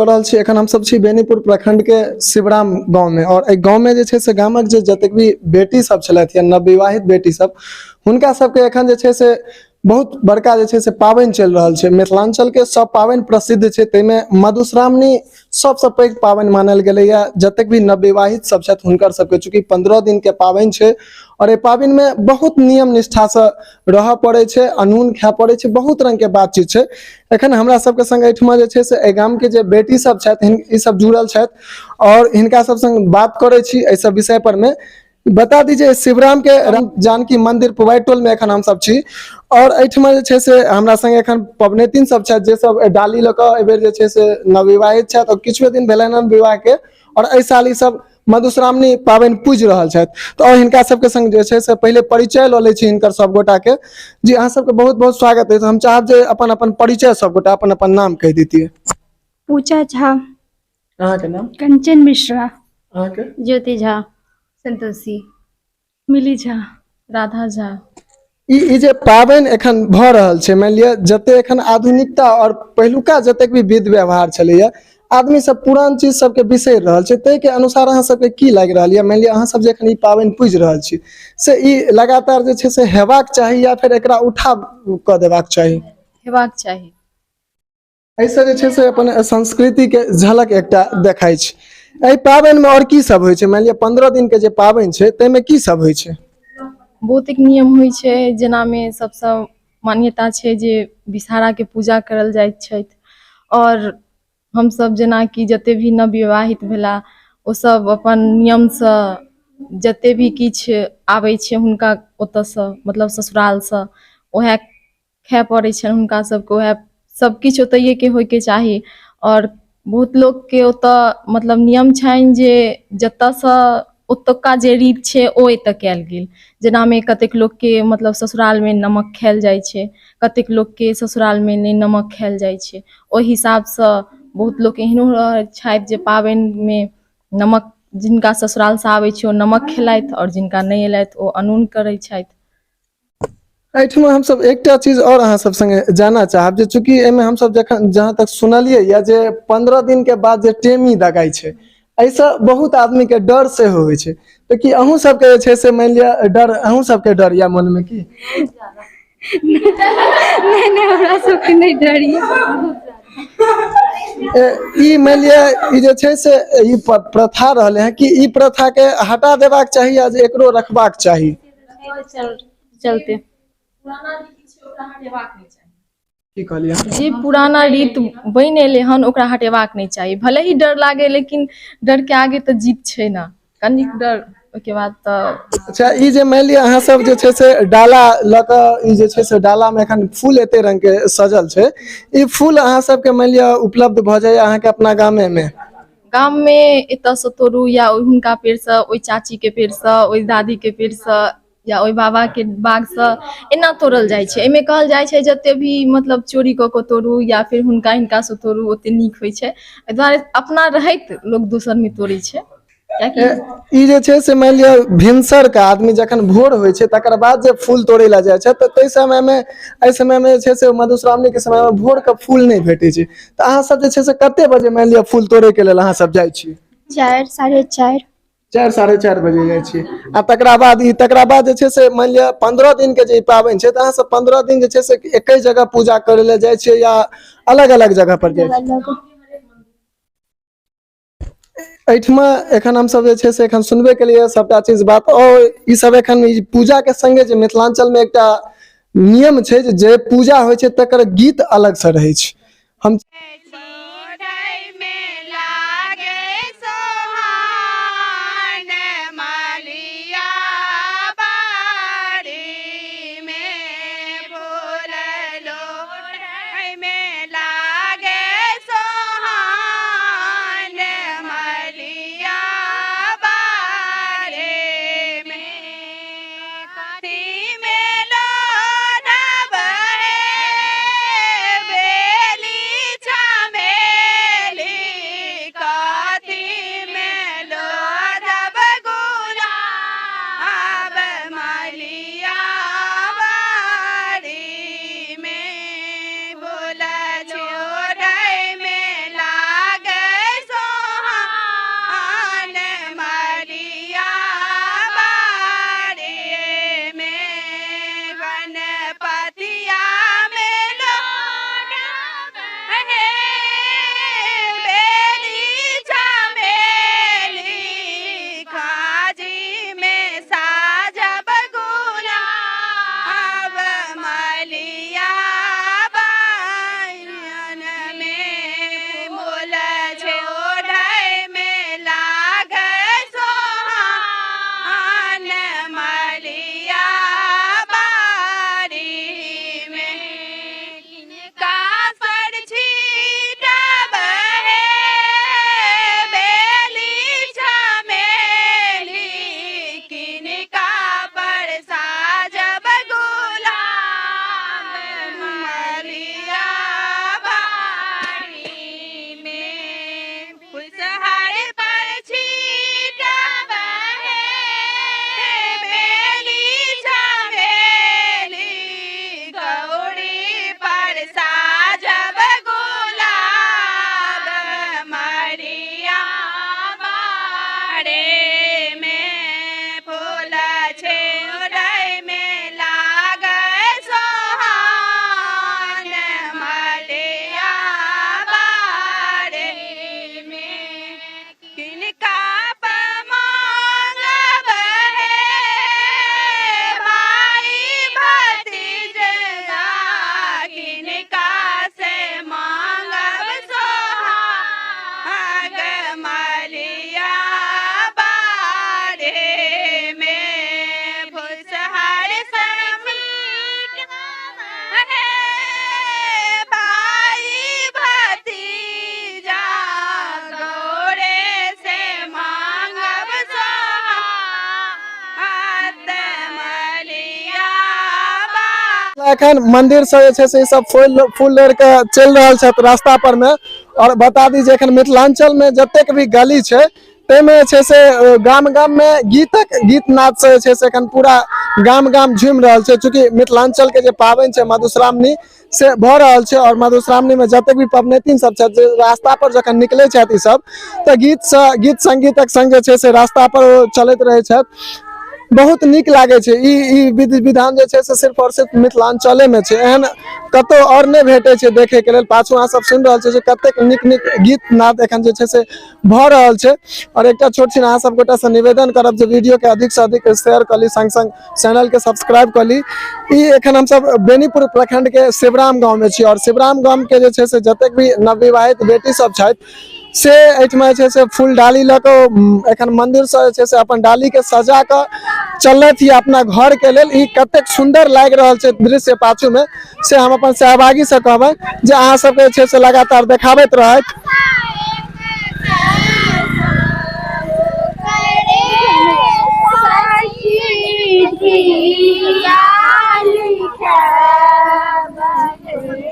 कर रहल छी। एखन हम सब छी बेनीपुर प्रखंड के शिवराम गांव में, और एहि गांव में जे छै से गामक जे जतेक भी बेटी सब छलथि या नवविवाहित बेटी सब, हुनका सबके एखन जे छै से बहुत बड़का जे छै से पाबनि चलि रहल छै। मिथिलांचल के सब पाबनि प्रसिद्ध छै, ताहिमे मधुश्रावणी सबसँ पैघ पाबनि मानल गेलैया। जतेक भी नवविवाहित सब छथि हुनकर सबके, चूंकि 15 दिन के पाबनि छै और एहि पाबनि में बहुत नियम निष्ठा से रहऽ पड़ै छै, अनून खाय पड़ै छै, बहुत रंग के बातचीत छै। एखन हमरा सबके संग एहिठमा जे छै से एहि गाम के जे बेटी सब छथि ई सब जुड़ल छथि और हिनका सब संग बात करै छी एहि सब विषय पर में। बता दीजिए, शिवराम के राम जानकी मंदिर पुवारि टोल में एखन हम सब छी और एहिठमा जे छै से हमरा संग एखन पबनैतिन सब छथि जे सब डाली लऽ कऽ एहि बेर जे छै से नवविवाहित छथि और किछुए दिन भेलनि हन विवाह के, और एहि साल ई सब मधुश्रावणी पाबनि पूजि रहल छथि। तो हिनका सबके संग जे छै से पहिले परिचय लऽ लै छी हिनकर सब गोटा के। जी अहाँ सबके बहुत बहुत स्वागत है। हम चाहब जे अपन अपन परिचय सब गोटा अपन अपन नाम कहि देतियै। पूजा झा। अहाँ के नाम? कंचन मिश्रा। अहाँ के? ज्योति झा। संतोषी। मिली झा। राधा झा। ई जे पाबनि एखन भऽ रहल छै, मानि लिअ जते एखन आधुनिकता और पहिलुका जतेक भी विध व्यवहार छलैया, आदमी सब पुरान चीज सबके बिसरि रहल छै। ताहि के अनुसार अहाँ सबके की लागि रहल यऽ? मानि लिअ अहाँ सब जे एखन ई पाबनि पूजि रहल छी से ई लगातार जे छै से हेबाक चाही या फिर एकरा उठा कऽ देबाक चाही? हेबाक चाही। एहिसँ जे छै से अपन संस्कृति के झलक एकटा देखाइ छै। एहि पाबनि में और की सब होइ छै? मानि लिअ 15 दिन के जे पाबनि छै ताहिमे की सब होइ छै? बहुतेक नियम होइ छै, जेनामे सबसँ मान्यता छै जे विषहारा के पूजा करल जाइत छथि, और हमसब जेनाकि जते भी नवविवाहित भेला ओ सब अपन नियमसँ जते भी किछु आबै छै हुनका ओतऽसँ मतलब ससुरालसँ, ओएह खाय पड़ै छनि हुनका सबके। ओएह सबकिछु ओतैये के होयके चाही। और बहुत लोग के ओतऽ मतलब नियम छनि जे जतऽसँ ओतुका जे रीत छै ओ एतऽ कयल गेल। जेनामे कतेक लोक के मतलब ससुराल में नमक खायल जाइ छै, कतेक लोक के ससुराल में नहि नमक खायल जाइ छै। ओहि हिसाबसँ बहुत लोक एहनो रहै छथि जे पाबनि में नमक, जिनका ससुराल से आबै छै ओ नमक खेलथि और जिनका नहि एलथि ओ अनून करै छथि। एहिठमा हमसब एकटा चीज और अहाँ सब संगे जानना चाहब, जे चूंकि एहिमे हमसब जखन जहाँ तक सुनलियै या जे 15 दिन के बाद जे टेमी दगाई छै, एहिसँ बहुत आदमी के डर सेहो होइ छै। तऽ कि अहूँ सबके जे छै से मानि लिअ डर, अहूँ सबके डर या मन में की? नहीं हमरा सबके नहीं डर यऽ। ई मानि लिअ ई जे छै से ई प्रथा रहलै हँ, कि ई प्रथा के हटा देबाक चाही या जे एकरो रखबाक चाही? चलते की कहलियै अहाँ? जे पुराना रीत बनि एलै हन ओकरा हटेबाक नहि चाही। भले ही डर लागे लेकिन डर के आगे तऽ जीत छै ना। कनिक डर ओहिके बाद तऽ अच्छा, ई जे मानि लिअ अहाँ सब जे छै से डाला लऽ कऽ, ई जे छै से डाला में एखन फूल एते रंग के सजल छै, ई फूल अहाँ सबके मानि लिअ उपलब्ध भऽ जाइया अहाँके अपना गामे में? गाम में एतऽसँ तोड़ू या हुनका पेड़सँ, ओहि चाची के पेड़सँ, ओहि दादी के पेड़सँ या ओहि बाबा के बागसँ एना तोड़ल जाइ छै। एहिमे कहल जाइ छै जते भी मतलब चोरी कऽ के तोड़ू या फिर हुनका हिनका से तोड़ू ओते नीक होइ छै। एहि दुआरे अपना रहैत लोक दोसर में तोड़ै छै। कियाकि ई जे छै से मानि लिअ भिनसर के आदमी जखन भोर होइ छै तकर बाद जे फूल तोड़ै लए जाइ छै, तऽ ताहि समय में, एहि समय में जे छै से मधुश्रावणी के समय में भोर के फूल नहि भेटै छै। तऽ अहाँ सब जे छै से कते बजे मानि लिअ फूल तोड़ै के लेल अहाँ सब जाइ छी? 4 साढ़े 4। 4 साढ़े 4 बजे जाइ छी। आ तकरा बाद जे छै से मानि लिअ 15 दिन के जे ई पाबनि छै, तऽ अहाँ सब 15 दिन जे छै से एके जगह पूजा करे ले जाइ छियै या अलग अलग जगह पर जाइ छियै? एहिठमा एखन हमसब जे छै से एखन सुनबे केलियै सबटा चीज बात, और ई सब एखन ई पूजा के संगे जे मिथिलांचल में एकटा नियम छै जे पूजा होइ छै तकर गीत अलग से रहै छै। हम एखन मंदिर से जे छै से ई सब फूल लोड़ के चल रहल छथि रास्ता पर में। और बता दी जे एखन मिथिलांचल में जतेक भी गली छै ताहिमे जे छै से गाम गाम में गीत नाद से जे छै से एखन पूरा गाम गाम झूमि रहल छै। चूंकि मिथिलांचल के जे पाबनि छै मधुश्रावणी से भऽ रहल छै और मधुश्रावणी में जतेक भी पबनैतिन सब छथि जे रास्ता पर जखन निकलै छथि ई सब तऽ गीत संगीतक संग जे छै से रास्ता पर ओ चलैत रहै छथि। बहुत नीक लागे छै। ई विधि विधान जे छै से सिर्फ और सिर्फ मिथिलांचले में छै, एहन कतौ और नहीं भेटे छै देखे के लेल। पाछू अहाँ सब सुनि रहल छै जे कतेक नीक नीक गीत नाद एखन जे छै से भऽ रहल छै। और एकटा छोट छिन अहाँ सब गोटा से निवेदन करब जे वीडियो के अधिक से अधिक शेयर करी, संग संग चैनल के सब्सक्राइब करी। ई एखन हम सब बेनीपुर प्रखंड के शिवराम गांव में छी और शिवराम गांव के जे छै से जतेक भी नवविवाहित बेटी सब छथि से एहिठमा जे छै से फूल डाली लऽ कऽ एखन मंदिर से जे छै से अपन डाली के सजा कऽ चलत ही अपना घर के लेल। ई कतेक सुंदर लागि रहल छै दृश्य पाछू में से हम अपन सहभागी से कहबै जे अहाँ सबके जे छै से लगातार देखाबैत रहत।